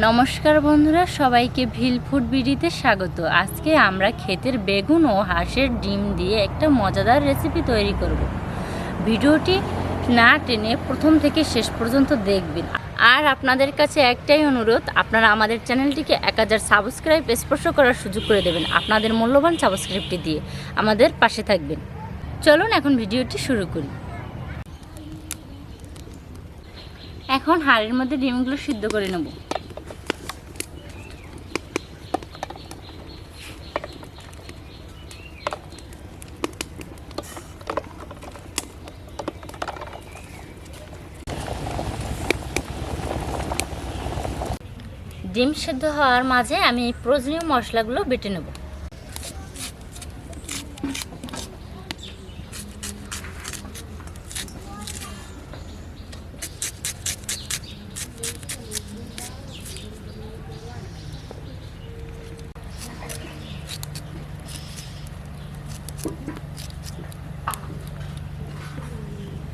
নমস্কার বন্ধুরা, সবাইকে ভিলফুড বিডিতে স্বাগত। আজকে আমরা ক্ষেতের বেগুন ও হাঁসের ডিম দিয়ে একটা মজাদার রেসিপি তৈরি করব। ভিডিওটি না টেনে প্রথম থেকে শেষ পর্যন্ত দেখবেন। আর আপনাদের কাছে একটাই অনুরোধ, আপনারা আমাদের চ্যানেলটিকে 1000 সাবস্ক্রাইব স্পর্শ করার সুযোগ করে দেবেন। আপনাদের মূল্যবান সাবস্ক্রাইবটি দিয়ে আমাদের পাশে থাকবেন। চলুন এখন ভিডিওটি শুরু করি। এখন হাঁড়ির মধ্যে ডিমগুলো সিদ্ধ করে নেব। ডিম সেদ্ধ হওয়ার মাঝে আমি প্রয়োজনীয় মশলাগুলো বেটে নেব।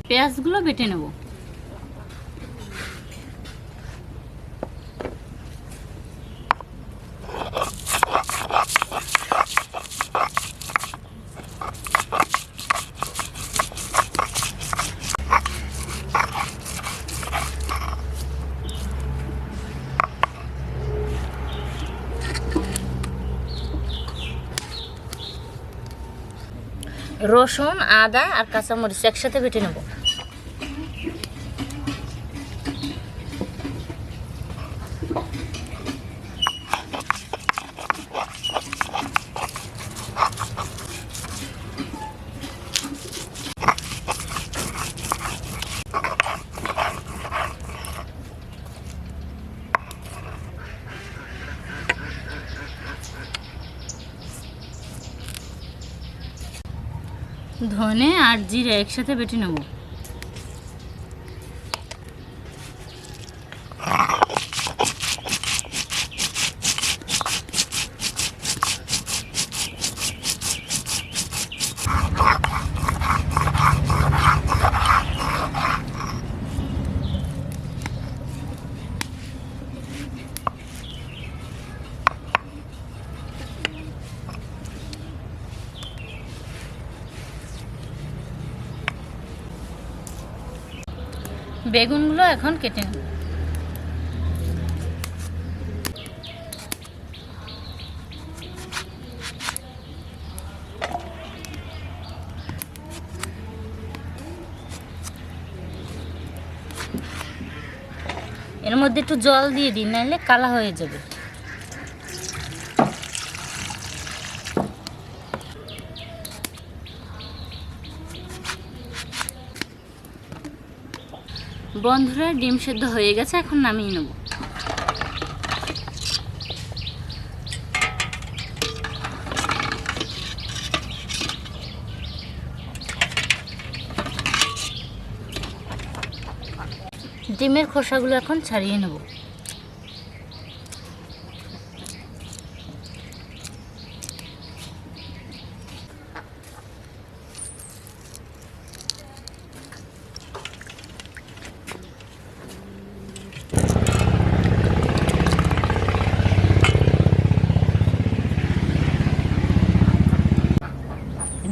পেঁয়াজগুলো বেটে নেব। রসুন, আদা আর কাঁচামরিচ একসাথে বেটে নেব। ধনে আর জিরে একসাথে বেটে নেব। বেগুনগুলো এখন কেটে নেব। এর মধ্যে একটু জল দিয়ে দিই, নাহলে কালা হয়ে যাবে। বন্ধুরা, ডিম সেদ্ধ হয়ে গেছে, এখন নামিয়ে নেব। ডিমের খোসাগুলো এখন ছাড়িয়ে নেব।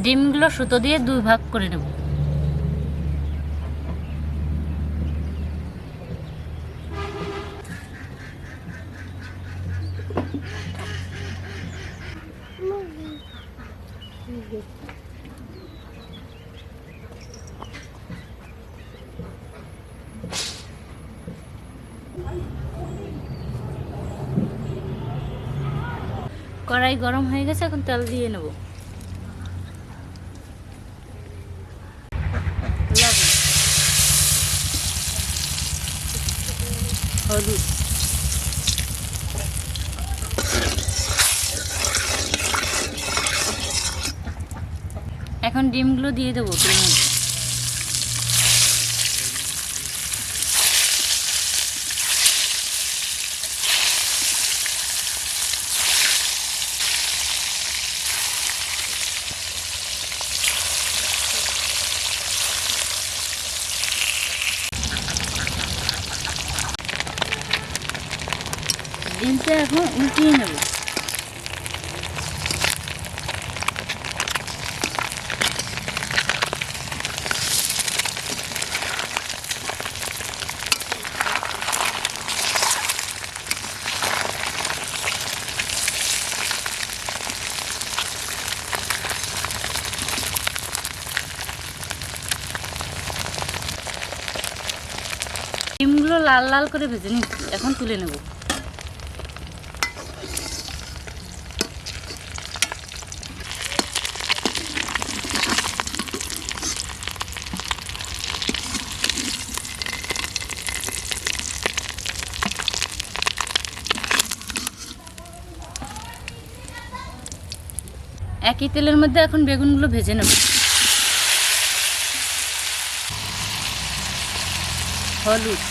ডিমগুলো সুতো দিয়ে 2 ভাগ করে নেব। কড়াই গরম হয়ে গেছে, এখন তেল দিয়ে নেব। হলুদ, এখন ডিমগুলো দিয়ে দেবো। ডিমটা এখন উল্টিয়ে নেব। ডিমগুলো লাল লাল করে ভেজে নিচ্ছি, এখন তুলে নেব। একই তেলের মধ্যে এখন বেগুনগুলো ভেজে নেব। হলুদ,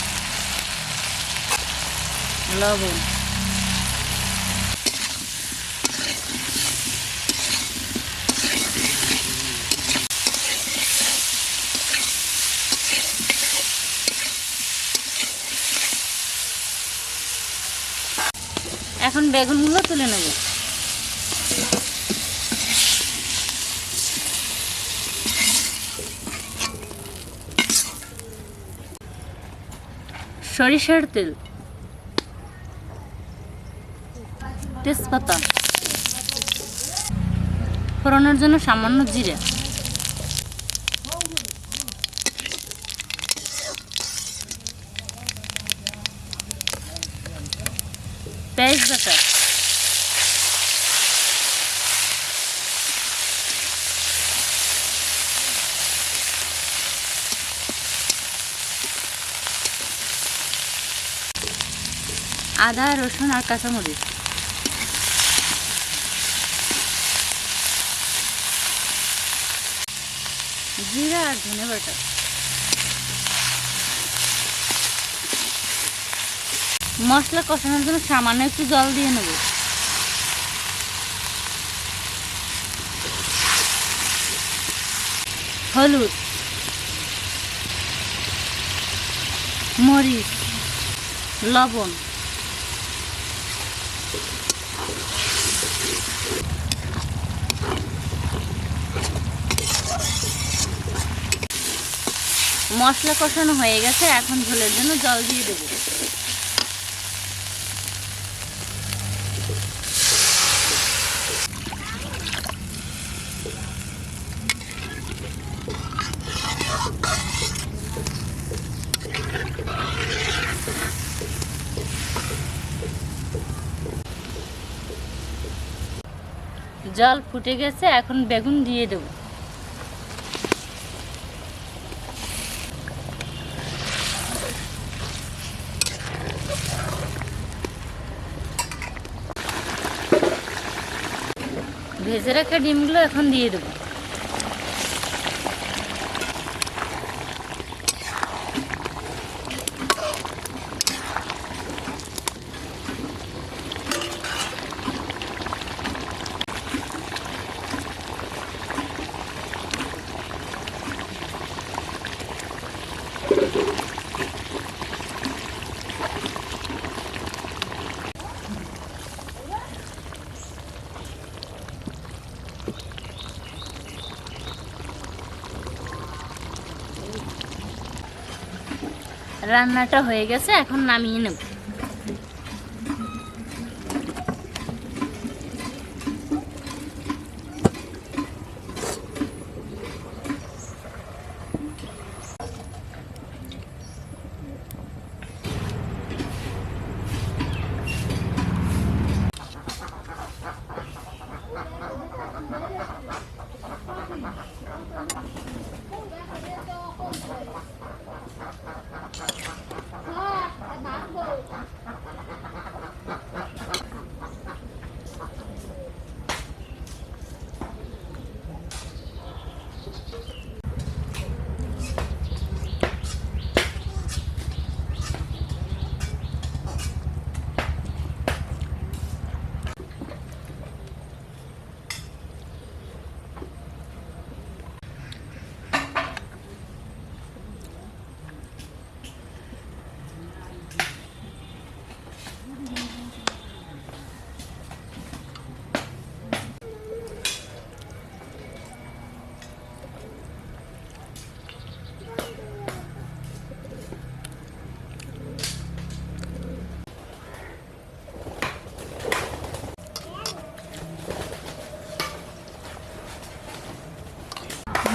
লবণ, এখন বেগুনগুলো তুলে নেব। সরিষার তেল, তেজপাতা, ফোড়নের জন্য সামান্য জিরা, পেঁয়াজ বাটা, আদা, রসুন আর কাঁচামরিচ, জিরা আর ধনে বাটা, মশলা কষানোর জন্য সামান্য একটু জল দিয়ে নেব। হলুদ, মরিচ, লবণ, মশলা কষানো হয়ে গেছে, এখন ঝোলের জন্য জল দিয়ে দেব। জল ফুটে গেছে, এখন বেগুন দিয়ে দেব। ভেজে রাখা ডিমগুলো এখন দিয়ে দেব। রান্নাটা হয়ে গেছে, এখন নামিয়ে নেব।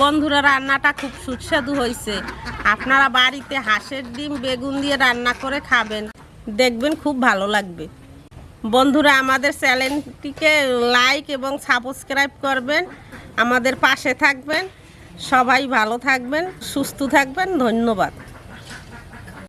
বন্ধুরা, রান্নাটা খুব সুস্বাদু হয়েছে। আপনারা বাড়িতে হাঁসের ডিম বেগুন দিয়ে রান্না করে খাবেন, দেখবেন খুব ভালো লাগবে। বন্ধুরা, আমাদের চ্যানেলটিকে লাইক এবং সাবস্ক্রাইব করবেন, আমাদের পাশে থাকবেন। সবাই ভালো থাকবেন, সুস্থ থাকবেন। ধন্যবাদ।